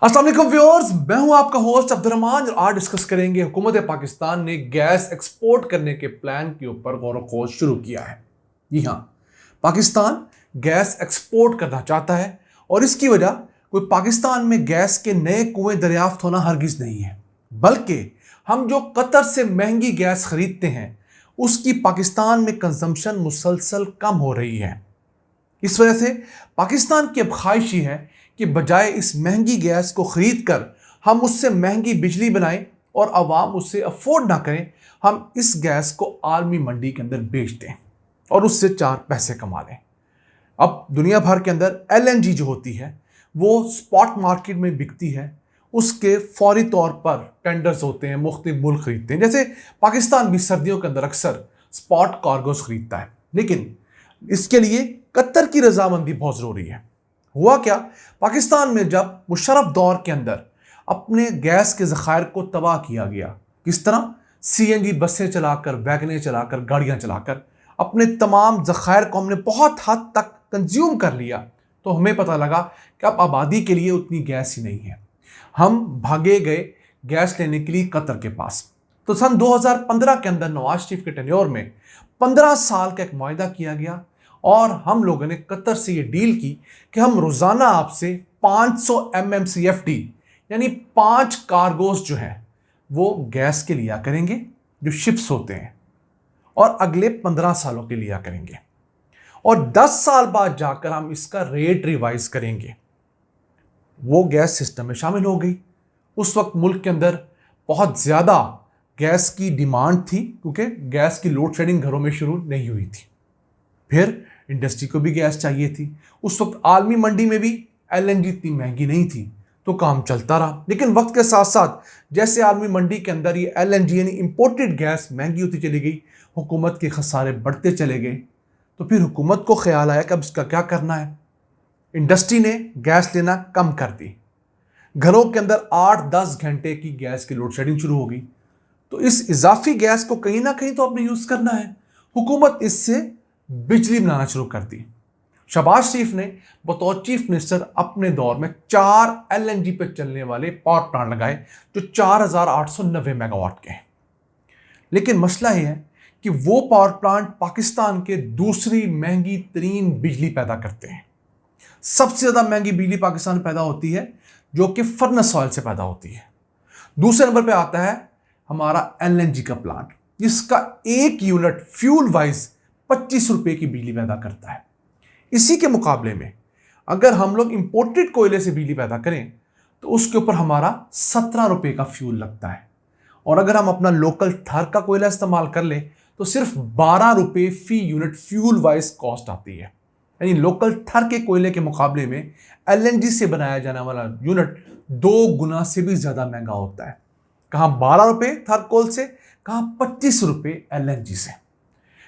अस्सलाम वालेकुम व्यूअर्स, मैं हूं आपका होस्ट अब्दुर्रहमान और आज डिस्कस करेंगे हुकूमत पाकिस्तान ने गैस एक्सपोर्ट करने के प्लान के ऊपर गौर व खोज शुरू किया है। जी हां, पाकिस्तान गैस एक्सपोर्ट करना चाहता है और इसकी वजह कोई पाकिस्तान में गैस के नए कुएं दरियाफ्त होना हरगिज नहीं है, बल्कि हम जो कतर से महंगी गैस खरीदते हैं उसकी पाकिस्तान में कंजम्पशन मुसलसल कम हो रही है। इस वजह से पाकिस्तान की अब ख्वाहिश है कि बजाय इस महंगी गैस को खरीद कर हम उससे महंगी बिजली बनाएं और आवाम उससे अफोर्ड ना करें, हम इस गैस को आलमी मंडी के अंदर बेच दें और उससे चार पैसे कमा लें। अब दुनिया भर के अंदर एलएनजी जो होती है वो स्पॉट मार्केट में बिकती है, उसके फौरी तौर पर टेंडर्स होते हैं, मुख्तलिफ मुल्क खरीदते हैं। जैसे पाकिस्तान भी सर्दियों के अंदर अक्सर स्पॉट कार्गोज खरीदता है, लेकिन इसके लिए कतर की रजामंदी बहुत ज़रूरी है। हुआ क्या, पाकिस्तान में जब मुशर्रफ दौर के अंदर अपने गैस के ज़खायर को तबाह किया गया, किस तरह सीएनजी बसें चलाकर, वैगनें चलाकर, गाड़ियां चलाकर अपने तमाम ज़खायर को हमने बहुत हद तक कंज्यूम कर लिया, तो हमें पता लगा कि अब आबादी के लिए उतनी गैस ही नहीं है। हम भागे गए गैस लेने के लिए कतर के पास। तो सन 2015 के अंदर नवाज शरीफ के टेन्योर में 15 साल का एक मुआहदा किया गया और हम लोगों ने कतर से ये डील की कि हम रोज़ाना आपसे 500 MMCFD यानी 5 कार्गोस जो हैं वो गैस के लिया करेंगे, जो शिप्स होते हैं, और अगले 15 सालों के लिया करेंगे और 10 साल बाद जाकर हम इसका रेट रिवाइज करेंगे। वो गैस सिस्टम में शामिल हो गई। उस वक्त मुल्क के अंदर बहुत ज़्यादा गैस की डिमांड थी क्योंकि गैस की लोड शेडिंग घरों में शुरू नहीं हुई थी। फिर इंडस्ट्री को भी गैस चाहिए थी। उस वक्त आलमी मंडी में भी एलएनजी इतनी महंगी नहीं थी, तो काम चलता रहा। लेकिन वक्त के साथ साथ जैसे आलमी मंडी के अंदर ये एलएनजी यानी इंपोर्टेड गैस महंगी होती चली गई, हुकूमत के खसारे बढ़ते चले गए। तो फिर हुकूमत को ख्याल आया कि अब इसका क्या करना है। इंडस्ट्री ने गैस लेना कम कर दी। घरों के अंदर 8-10 घंटे की गैस की लोड शेडिंग शुरू हो गई। तो इस इजाफी गैस को कहीं ना कहीं तो आपने यूज़ करना है। हुकूमत इससे बिजली बनाना शुरू कर दी। शहबाज शरीफ ने बतौर चीफ मिनिस्टर अपने दौर में 4 एलएनजी पर चलने वाले पावर प्लांट लगाए जो 4890 मेगावाट के हैं। लेकिन मसला यह है कि वो पावर प्लांट पाकिस्तान के दूसरी महंगी तरीन बिजली पैदा करते हैं। सबसे ज़्यादा महंगी बिजली पाकिस्तान में पैदा होती है जो कि फर्नेस ऑयल से पैदा होती है। दूसरे नंबर पे आता है हमारा एलएनजी का प्लांट, जिसका एक यूनिट फ्यूल वाइज 25 रुपए की बिजली पैदा करता है। इसी के मुकाबले में अगर हम लोग इंपोर्टेड कोयले से बिजली पैदा करें तो उसके ऊपर हमारा 17 रुपए का फ्यूल लगता है, और अगर हम अपना लोकल थर का कोयला इस्तेमाल कर लें तो सिर्फ 12 रुपए फी यूनिट फ्यूल वाइज कॉस्ट आती है। यानी लोकल थर के कोयले के मुकाबले में एलएनजी से बनाया जाने वाला यूनिट 2 गुना से भी ज़्यादा महंगा होता है। कहाँ 12 रुपए थर कोल से, कहाँ 25 रुपए एलएनजी से।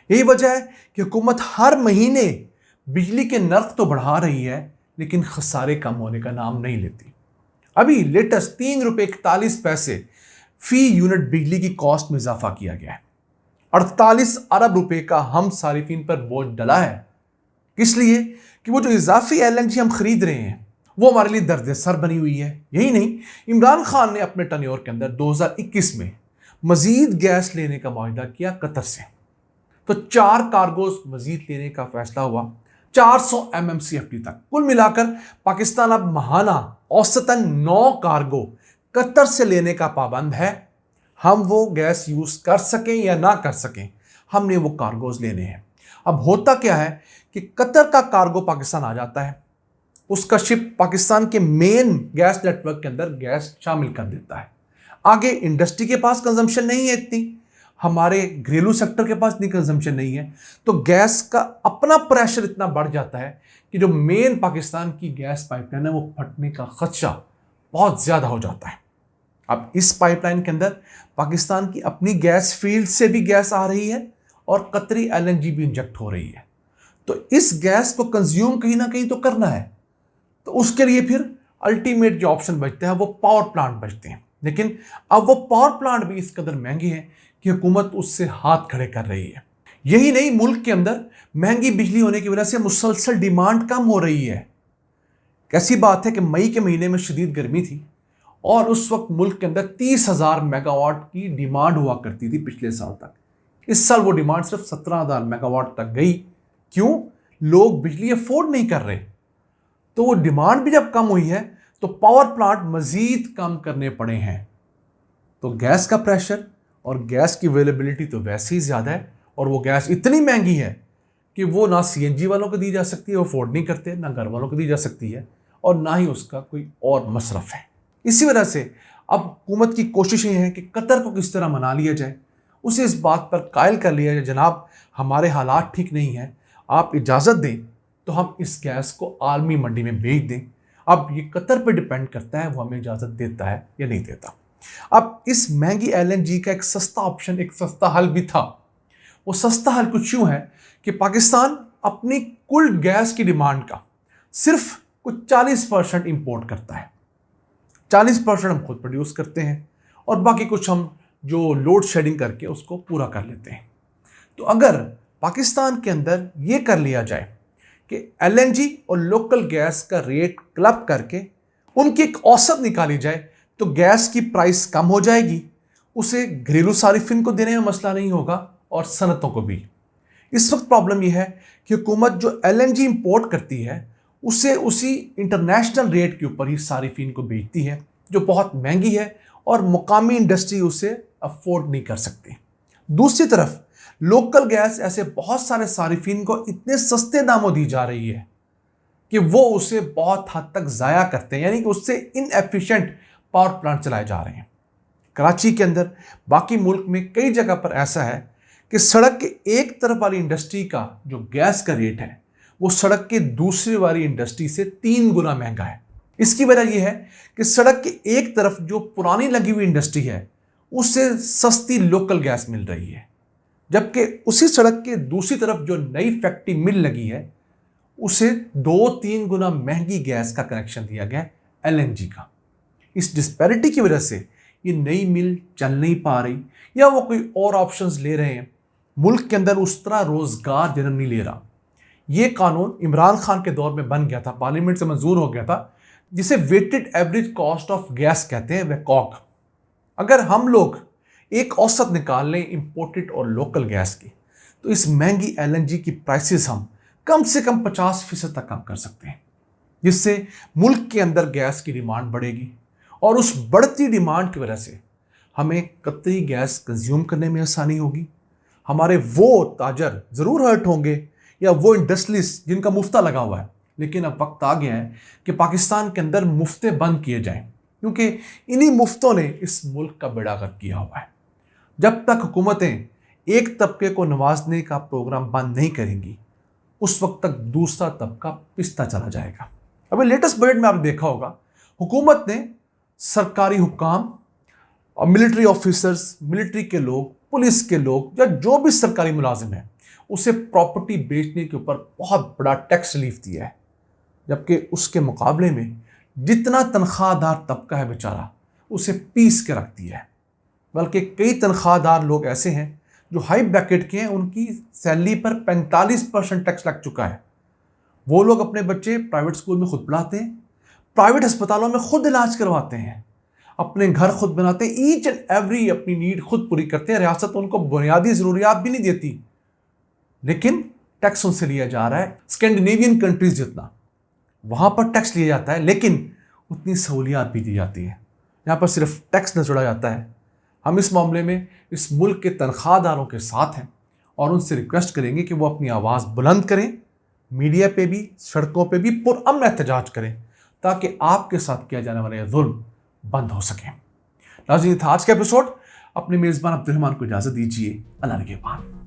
यही वजह है कि हुकूमत हर महीने बिजली के नर्ख तो बढ़ा रही है, लेकिन खसारे कम होने का नाम नहीं लेती। अभी लेटेस्ट 3 रुपए 41 पैसे फी यूनिट बिजली की कॉस्ट में इजाफा किया गया है। 48 अरब रुपए का हम सारिफिन पर बोझ डला है, इसलिए कि वो जो इजाफी एलएनजी हम खरीद रहे हैं वो हमारे लिए दर्द सर बनी हुई है। यही नहीं, इमरान खान ने अपने टर्न्योर के अंदर 2021 में मजीद गैस लेने का मुआहदा किया कतर से, तो 4 कार्गोज मजीद लेने का फैसला हुआ 400 MMCFD तक। कुल मिलाकर पाकिस्तान अब महाना औसतन 9 कार्गो कतर से लेने का पाबंद है। हम वो गैस यूज कर सकें या ना कर सकें, हमने वो कार्गोज लेने हैं। अब होता क्या है कि कतर का कार्गो पाकिस्तान आ जाता है, उसका शिप पाकिस्तान के मेन गैस नेटवर्क के अंदर गैस शामिल कर देता है। आगे इंडस्ट्री के पास कंजम्पशन नहीं है इतनी, हमारे घरेलू सेक्टर के पास इतनी कंजम्पशन नहीं है, तो गैस का अपना प्रेशर इतना बढ़ जाता है कि जो मेन पाकिस्तान की गैस पाइपलाइन है वो फटने का खदशा बहुत ज़्यादा हो जाता है। अब इस पाइपलाइन के अंदर पाकिस्तान की अपनी गैस फील्ड से भी गैस आ रही है और कतरी एलएनजी भी इंजेक्ट हो रही है। तो इस गैस को कंज्यूम कहीं ना कहीं तो करना है, तो उसके लिए फिर अल्टीमेट जो ऑप्शन बचता है वो पावर प्लांट बचते हैं। लेकिन अब वो पावर प्लांट भी इस कदर महंगे हैं कि हुकूमत उससे हाथ खड़े कर रही है। यही नहीं, मुल्क के अंदर महंगी बिजली होने की वजह से मुसलसल डिमांड कम हो रही है। कैसी बात है कि मई के महीने में शदीद गर्मी थी और उस वक्त मुल्क के अंदर 30,000 मेगावाट की डिमांड हुआ करती थी पिछले साल तक। इस साल वो डिमांड सिर्फ 17,000 मेगावाट तक गई। क्यों? लोग बिजली अफोर्ड नहीं कर रहे। तो वो डिमांड भी जब कम हुई है तो पावर प्लांट मजीद कम करने पड़े हैं। तो गैस का प्रेशर और गैस की अवेलेबिलिटी तो वैसे ही ज़्यादा है, और वो गैस इतनी महंगी है कि वो ना सीएनजी वालों को दी जा सकती है, वो अफोर्ड नहीं करते, ना घर वालों को दी जा सकती है, और ना ही उसका कोई और मसरफ है। इसी वजह से अब हुकूमत की कोशिशें हैं कि कतर को किस तरह मना लिया जाए, उसे इस बात पर कायल कर लिया जाए, जनाब हमारे हालात ठीक नहीं हैं, आप इजाज़त दें तो हम इस गैस को आलमी मंडी में बेच दें। अब ये कतर पर डिपेंड करता है वो हमें इजाज़त देता है या नहीं देता। अब इस महंगी एलएनजी का एक सस्ता ऑप्शन, एक सस्ता हल भी था। वो सस्ता हल कुछ यूँ है कि पाकिस्तान अपनी कुल गैस की डिमांड का सिर्फ कुछ 40% इंपोर्ट करता है। 40% हम खुद प्रोड्यूस करते हैं और बाकी कुछ हम जो लोड शेडिंग करके उसको पूरा कर लेते हैं। तो अगर पाकिस्तान के अंदर ये कर लिया जाए कि एलएनजी और लोकल गैस का रेट क्लब करके उनकी एक औसत निकाली जाए तो गैस की प्राइस कम हो जाएगी, उसे घरेलू सारिफिन को देने में मसला नहीं होगा और सनतों को भी। इस वक्त प्रॉब्लम यह है कि हुकूमत जो एलएनजी इंपोर्ट करती है उसे उसी इंटरनेशनल रेट के ऊपर ही सारिफिन को बेचती है, जो बहुत महंगी है और मुकामी इंडस्ट्री उसे अफोर्ड नहीं कर सकती। दूसरी तरफ लोकल गैस ऐसे बहुत सारे सारिफिन को इतने सस्ते दामों दी जा रही है कि वो उसे बहुत हद तक ज़ाया करते हैं, यानी कि उससे इनएफिशिएंट पावर प्लांट चलाए जा रहे हैं। कराची के अंदर, बाकी मुल्क में कई जगह पर ऐसा है कि सड़क के एक तरफ वाली इंडस्ट्री का जो गैस का रेट है वो सड़क के दूसरी वाली इंडस्ट्री से 3 गुना महंगा है। इसकी वजह यह है कि सड़क के एक तरफ जो पुरानी लगी हुई इंडस्ट्री है उससे सस्ती लोकल गैस मिल रही है, जबकि उसी सड़क के दूसरी तरफ जो नई फैक्ट्री मिल लगी है उसे 2-3 गुना महंगी गैस का कनेक्शन दिया गया एलएनजी का। इस डिस्पैरिटी की वजह से ये नई मिल चल नहीं पा रही या वो कोई और ऑप्शंस ले रहे हैं, मुल्क के अंदर उस तरह रोजगार जन्म नहीं ले रहा। ये कानून इमरान खान के दौर में बन गया था, पार्लियामेंट से मंजूर हो गया था, जिसे weighted average cost of gas कहते हैं, वह कॉग। अगर हम लोग एक औसत निकाल लें इंपोर्टेड और लोकल गैस की तो इस महंगी एलएनजी की प्राइसेस हम कम से कम 50% तक कम कर सकते हैं, जिससे मुल्क के अंदर गैस की डिमांड बढ़ेगी और उस बढ़ती डिमांड की वजह से हमें कतरी गैस कंज्यूम करने में आसानी होगी। हमारे वो ताजर ज़रूर हर्ट होंगे या वो इंडस्ट्रीज जिनका मुफ्ता लगा हुआ है, लेकिन अब वक्त आ गया है कि पाकिस्तान के अंदर मुफ्ते बंद किए जाएं, क्योंकि इन्हीं मुफ्तों ने इस मुल्क का बेड़ा गर्क किया हुआ है। जब तक हुकूमतें एक तबके को नवाजने का प्रोग्राम बंद नहीं करेंगी उस वक्त तक दूसरा तबका पिसता चला जाएगा। अभी लेटेस्ट बजट में आपने देखा होगा हुकूमत ने सरकारी हुक्काम और मिलिट्री ऑफिसर्स, मिलिट्री के लोग, पुलिस के लोग या जो भी सरकारी मुलाजिम है उसे प्रॉपर्टी बेचने के ऊपर बहुत बड़ा टैक्स रिलीफ दिया है, जबकि उसके मुकाबले में जितना तनख्वाहदार तबका है बेचारा उसे पीस के रख दिया है। बल्कि कई तनख्वाहदार लोग ऐसे हैं जो हाई ब्रैकेट के हैं, उनकी सैलरी पर 45% टैक्स लग चुका है। वो लोग अपने बच्चे प्राइवेट स्कूल में खुद पढ़ाते हैं, प्राइवेट अस्पतालों में खुद इलाज करवाते हैं, अपने घर खुद बनाते हैं, ईच एंड एवरी अपनी नीड खुद पूरी करते हैं। रियासत उनको बुनियादी ज़रूरियात भी नहीं देती, लेकिन टैक्स उनसे लिया जा रहा है स्कैंडिनेवियन कंट्रीज जितना। वहाँ पर टैक्स लिया जाता है लेकिन उतनी सहूलियात भी दी जाती है, यहाँ पर सिर्फ टैक्स न जोड़ा जाता है। हम इस मामले में इस मुल्क के तनख्वाहदारों के साथ हैं और उनसे रिक्वेस्ट करेंगे कि वो अपनी आवाज़ बुलंद करें, मीडिया पे भी, सड़कों पे भी पुरअमन एहतजाज करें, ताकि आपके साथ किया जाने वाले जुल्म बंद हो सके। नाज़रीन, था आज का एपिसोड। अपने मेज़बान अब्दुल रहमान को इजाज़त दीजिए। अल्लाह के बाद।